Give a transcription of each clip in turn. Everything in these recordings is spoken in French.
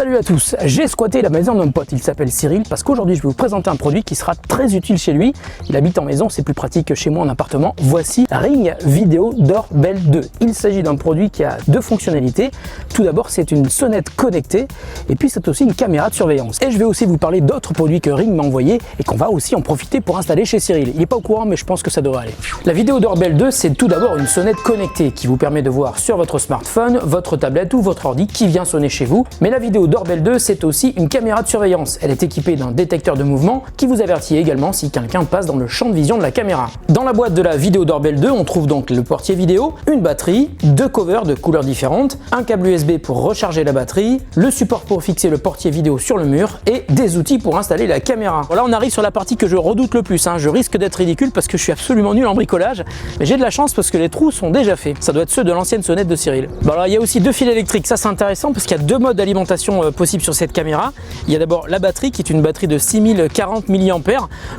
Salut à tous, j'ai squatté la maison de mon pote, il s'appelle Cyril, parce qu'aujourd'hui je vais vous présenter un produit qui sera très utile chez lui. Il habite en maison, c'est plus pratique que chez moi en appartement. Voici Ring Video Doorbell 2. Il s'agit d'un produit qui a deux fonctionnalités. Tout d'abord, c'est une sonnette connectée, et puis c'est aussi une caméra de surveillance. Et je vais aussi vous parler d'autres produits que Ring m'a envoyés et qu'on va aussi en profiter pour installer chez Cyril. Il n'est pas au courant, mais je pense que ça devrait aller. La Video Doorbell 2, c'est tout d'abord une sonnette connectée qui vous permet de voir sur votre smartphone, votre tablette ou votre ordi qui vient sonner chez vous. Mais la Video Doorbell 2, c'est aussi une caméra de surveillance. Elle est équipée d'un détecteur de mouvement qui vous avertit également si quelqu'un passe dans le champ de vision de la caméra. Dans la boîte de la Video Doorbell 2, on trouve donc le portier vidéo, une batterie, deux covers de couleurs différentes, un câble USB pour recharger la batterie, le support pour fixer le portier vidéo sur le mur et des outils pour installer la caméra. Voilà, on arrive sur la partie que je redoute le plus. Je risque d'être ridicule parce que je suis absolument nul en bricolage, mais j'ai de la chance parce que les trous sont déjà faits. Ça doit être ceux de l'ancienne sonnette de Cyril. Bon, alors, il y a aussi deux fils électriques. Ça, c'est intéressant parce qu'il y a deux modes d'alimentation possibles sur cette caméra. Il y a d'abord la batterie qui est une batterie de 6040 mAh,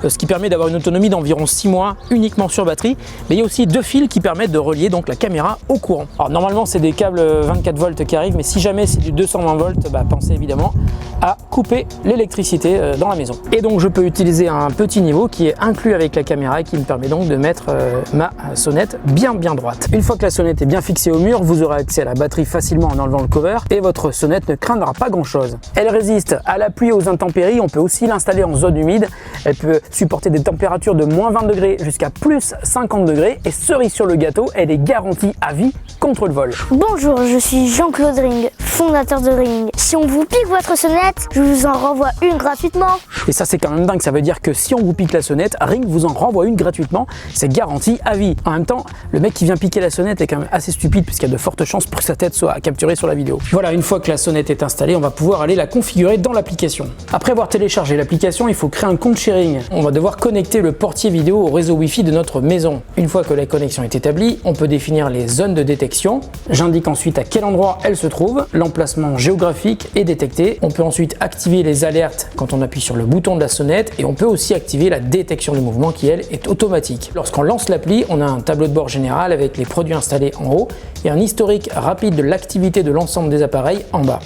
ce qui permet d'avoir une autonomie d'environ 6 mois uniquement sur batterie. Mais il y a aussi deux fils qui permettent de relier donc la caméra au courant. Alors normalement c'est des câbles 24 volts qui arrivent, mais si jamais c'est du 220 volts, pensez évidemment à couper l'électricité dans la maison. Et donc je peux utiliser un petit niveau qui est inclus avec la caméra et qui me permet donc de mettre ma sonnette bien droite. Une fois que la sonnette est bien fixée au mur, vous aurez accès à la batterie facilement en enlevant le cover et votre sonnette ne craindra pas grand chose. Elle résiste à la pluie et aux intempéries. On peut aussi l'installer en zone humide. Elle peut supporter des températures de moins 20 degrés jusqu'à plus 50 degrés et cerise sur le gâteau, elle est garantie à vie contre le vol. Bonjour, je suis Jean-Claude Ring, fondateur de Ring. Si on vous pique votre sonnette, je vous en renvoie une gratuitement. Et ça c'est quand même dingue, ça veut dire que si on vous pique la sonnette, Ring vous en renvoie une gratuitement, c'est garanti à vie. En même temps, le mec qui vient piquer la sonnette est quand même assez stupide puisqu'il y a de fortes chances pour que sa tête soit capturée sur la vidéo. Voilà, une fois que la sonnette est installée, on va pouvoir aller la configurer dans l'application. Après avoir téléchargé l'application, il faut créer un compte chez Ring. On va devoir connecter le portier vidéo au réseau Wi-Fi de notre maison. Une fois que la connexion est établie, on peut définir les zones de détection. J'indique ensuite à quel endroit elle se trouve, l'emplacement géographique est détecté. On peut ensuite activer les alertes quand on appuie sur le bouton de la sonnette et on peut aussi activer la détection du mouvement qui elle est automatique. Lorsqu'on lance l'appli, on a un tableau de bord général avec les produits installés en haut et un historique rapide de l'activité de l'ensemble des appareils en bas.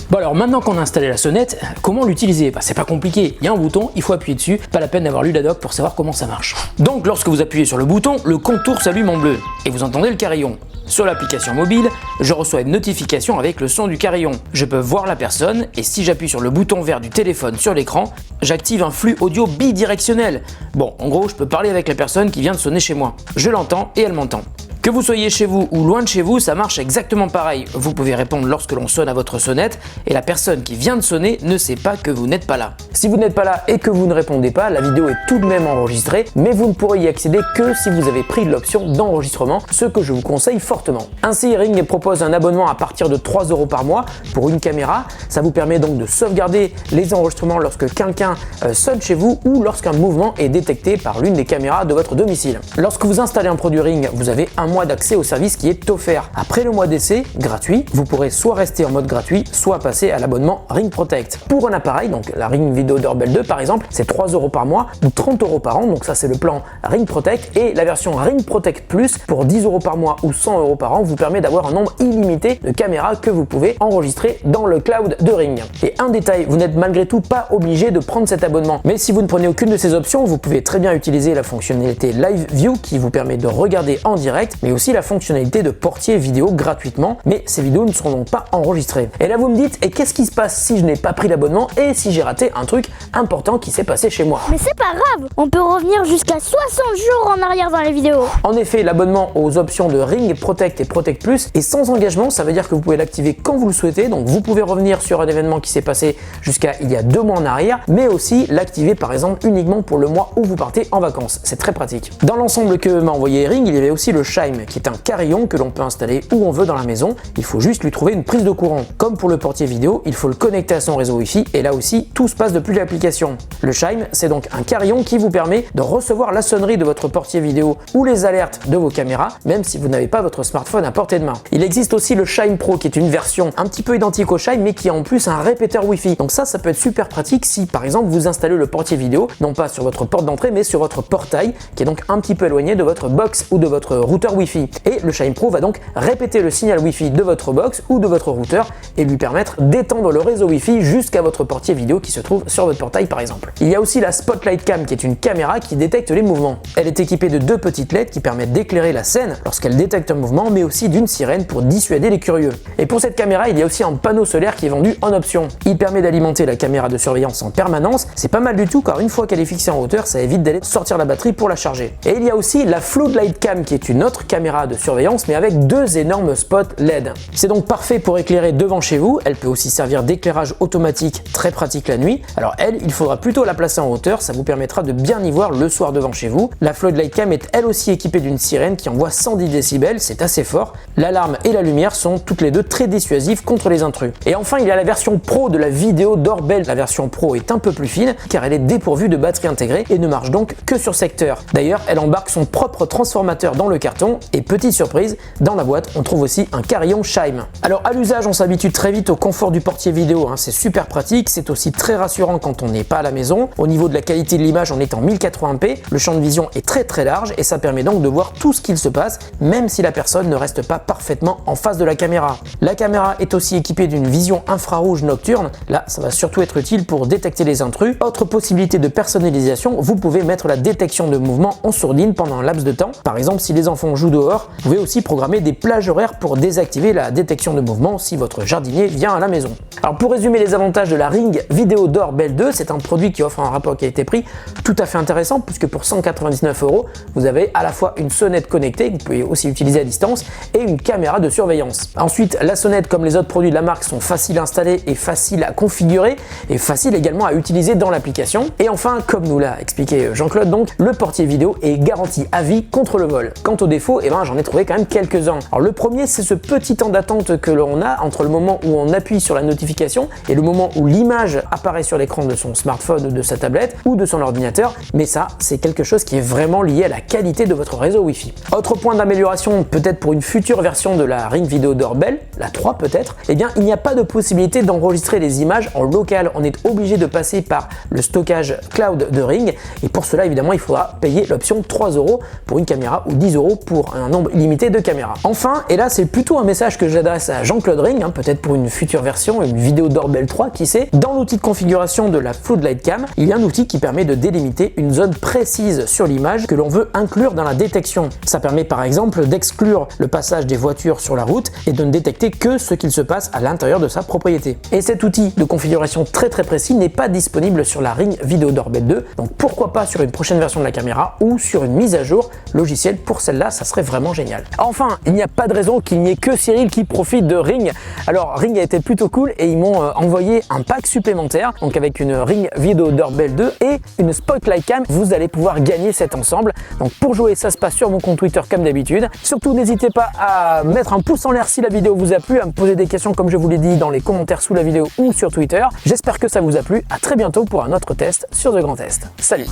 Bon alors maintenant qu'on a installé la sonnette, comment l'utiliser? C'est pas compliqué, il y a un bouton, il faut appuyer dessus, pas la peine d'avoir lu la doc pour savoir comment ça marche. Donc lorsque vous appuyez sur le bouton, le contour s'allume en bleu et vous entendez le carillon. Sur l'application mobile, je reçois une notification avec le son du carillon. Je peux voir la personne et si j'appuie sur le bouton vert du téléphone sur l'écran, j'active un flux audio bidirectionnel. Bon, en gros, je peux parler avec la personne qui vient de sonner chez moi. Je l'entends et elle m'entend. Que vous soyez chez vous ou loin de chez vous, ça marche exactement pareil. Vous pouvez répondre lorsque l'on sonne à votre sonnette et la personne qui vient de sonner ne sait pas que vous n'êtes pas là. Si vous n'êtes pas là et que vous ne répondez pas, la vidéo est tout de même enregistrée, mais vous ne pourrez y accéder que si vous avez pris l'option d'enregistrement, ce que je vous conseille fortement. Ainsi, Ring propose un abonnement à partir de 3 € par mois pour une caméra. Ça vous permet donc de sauvegarder les enregistrements lorsque quelqu'un sonne chez vous ou lorsqu'un mouvement est détecté par l'une des caméras de votre domicile. Lorsque vous installez un produit Ring, vous avez un mois d'accès au service qui est offert. Après le mois d'essai, gratuit, vous pourrez soit rester en mode gratuit, soit passer à l'abonnement Ring Protect. Pour un appareil, donc la Ring Video Doorbell 2 par exemple, c'est 3 € par mois ou 30 € par an, donc ça c'est le plan Ring Protect, et la version Ring Protect Plus pour 10 € par mois ou 100 € par an vous permet d'avoir un nombre illimité de caméras que vous pouvez enregistrer dans le cloud de Ring. Et un détail, vous n'êtes malgré tout pas obligé de prendre cet abonnement, mais si vous ne prenez aucune de ces options, vous pouvez très bien utiliser la fonctionnalité Live View qui vous permet de regarder en direct, mais aussi la fonctionnalité de portier vidéo gratuitement, mais ces vidéos ne seront donc pas enregistrées. Et là vous me dites, et qu'est-ce qui se passe si je n'ai pas pris l'abonnement et si j'ai raté un truc important qui s'est passé chez moi? Mais c'est pas grave, on peut revenir jusqu'à 60 jours en arrière dans les vidéos. En effet, l'abonnement aux options de Ring Protect et Protect Plus est sans engagement, ça veut dire que vous pouvez l'activer quand vous le souhaitez, donc vous pouvez revenir sur un événement qui s'est passé jusqu'à il y a 2 mois en arrière, mais aussi l'activer par exemple uniquement pour le mois où vous partez en vacances. C'est très pratique. Dans l'ensemble que m'a envoyé Ring, il y avait aussi le Chime qui est un carillon que l'on peut installer où on veut dans la maison. Il faut juste lui trouver une prise de courant. Comme pour le portier vidéo, il faut le connecter à son réseau Wi-Fi et là aussi tout se passe depuis l'application. Le Chime, c'est donc un carillon qui vous permet de recevoir la sonnerie de votre portier vidéo ou les alertes de vos caméras, même si vous n'avez pas votre smartphone à portée de main. Il existe aussi le Chime Pro qui est une version un petit peu identique au Chime mais qui a en plus un répéteur Wi-Fi. Donc ça peut être super pratique si par exemple vous installez le portier vidéo non pas sur votre porte d'entrée mais sur votre portail qui est donc un petit peu éloigné de votre box ou de votre routeur Wi-Fi. Et le Chime Pro va donc répéter le signal Wi-Fi de votre box ou de votre routeur et lui permettre d'étendre le réseau Wi-Fi jusqu'à votre portier vidéo qui se trouve sur votre portail par exemple. Il y a aussi la Spotlight Cam qui est une caméra qui détecte les mouvements. Elle est équipée de 2 petites LED qui permettent d'éclairer la scène lorsqu'elle détecte un mouvement, mais aussi d'une sirène pour dissuader les curieux. Et pour cette caméra, il y a aussi un panneau solaire qui est vendu en option. Il permet d'alimenter la caméra de surveillance en permanence. C'est pas mal du tout car une fois qu'elle est fixée en hauteur, ça évite d'aller sortir la batterie pour la charger. Et il y a aussi la Floodlight Cam qui est une autre caméra de surveillance mais avec 2 énormes spots LED. C'est donc parfait pour éclairer devant chez vous. Elle peut aussi servir d'éclairage automatique, très pratique la nuit. Alors elle, il faudra plutôt la placer en hauteur, ça vous permettra de bien y voir le soir devant chez vous. La Floodlight Cam est elle aussi équipée d'une sirène qui envoie 110 décibels, c'est assez fort. L'alarme et la lumière sont toutes les deux très dissuasives contre les intrus. Et enfin, il y a la version Pro de la vidéo Doorbell. La version Pro est un peu plus fine car elle est dépourvue de batterie intégrée et ne marche donc que sur secteur. D'ailleurs, elle embarque son propre transformateur dans le carton et petite surprise, dans la boîte, on trouve aussi un carillon Chime. Alors à l'usage, on s'habitue très vite au confort du portier vidéo, c'est super pratique, c'est aussi très rassurant quand on n'est pas à la maison. Au niveau de la qualité de l'image, on est en 1080p, le champ de vision est très large et ça permet donc de voir tout ce qu'il se passe, même si la personne ne reste pas parfaitement en face de la caméra. La caméra est aussi équipée d'une vision infrarouge nocturne, là ça va surtout être utile pour détecter les intrus. Autre possibilité de personnalisation, vous pouvez mettre la détection de mouvement en sourdine pendant un laps de temps. Par exemple, si les enfants jouent dehors, vous pouvez aussi programmer des plages horaires pour désactiver la détection de mouvement si votre jardinier vient à la maison. Alors pour résumer les avantages de la Ring Video Doorbell 2, c'est un produit qui offre un rapport qualité-prix tout à fait intéressant puisque pour 199 €, vous avez à la fois une sonnette connectée que vous pouvez aussi utiliser à distance et une caméra de surveillance. Ensuite, la sonnette comme les autres produits de la marque sont faciles à installer et faciles à configurer et faciles également à utiliser dans l'application. Et enfin, comme nous l'a expliqué Jean-Claude, donc le portier vidéo est garanti à vie contre le vol. Quant aux défauts, j'en ai trouvé quand même quelques-uns. Alors le premier, c'est ce petit temps d'attente que l'on a entre le moment où on appuie sur la notification et le moment où l'image apparaît sur l'écran de son smartphone ou de sa tablette ou de son ordinateur, mais ça, c'est quelque chose qui est vraiment lié à la qualité de votre réseau Wi-Fi. Autre point d'amélioration, peut-être pour une future version de la Ring Video Doorbell, la 3 peut-être, il n'y a pas de possibilité d'enregistrer les images en local. On est obligé de passer par le stockage cloud de Ring et pour cela, évidemment, il faudra payer l'option 3 € pour une caméra ou 10 € pour un nombre limité de caméras. Enfin, et là, c'est plutôt un message que j'adresse à Jean-Claude Ring, peut-être pour une future version, une vidéo Doorbell 3, qui sait, dans l'outil de configuration de la Floodlight Cam, il y a un outil qui permet de délimiter une zone précise sur l'image que l'on veut inclure dans la détection. Ça permet par exemple d'exclure le passage des voitures sur la route et de ne détecter que ce qu'il se passe à l'intérieur de sa propriété. Et cet outil de configuration très précis n'est pas disponible sur la Ring Video Doorbell 2, donc pourquoi pas sur une prochaine version de la caméra ou sur une mise à jour logicielle pour celle-là, ça serait vraiment génial. Enfin, il n'y a pas de raison qu'il n'y ait que Cyril qui profite de Ring. Alors Ring a été plutôt cool et ils m'ont envoyé un pack supplémentaire, donc avec une Ring Video Doorbell 2 et une Spotlight Cam. Vous allez pouvoir gagner cet ensemble. Donc pour jouer, ça se passe sur mon compte Twitter comme d'habitude. Surtout, n'hésitez pas à mettre un pouce en l'air si la vidéo vous a plu, à me poser des questions comme je vous l'ai dit dans les commentaires sous la vidéo ou sur Twitter. J'espère que ça vous a plu. À très bientôt pour un autre test sur The Grand Test. Salut!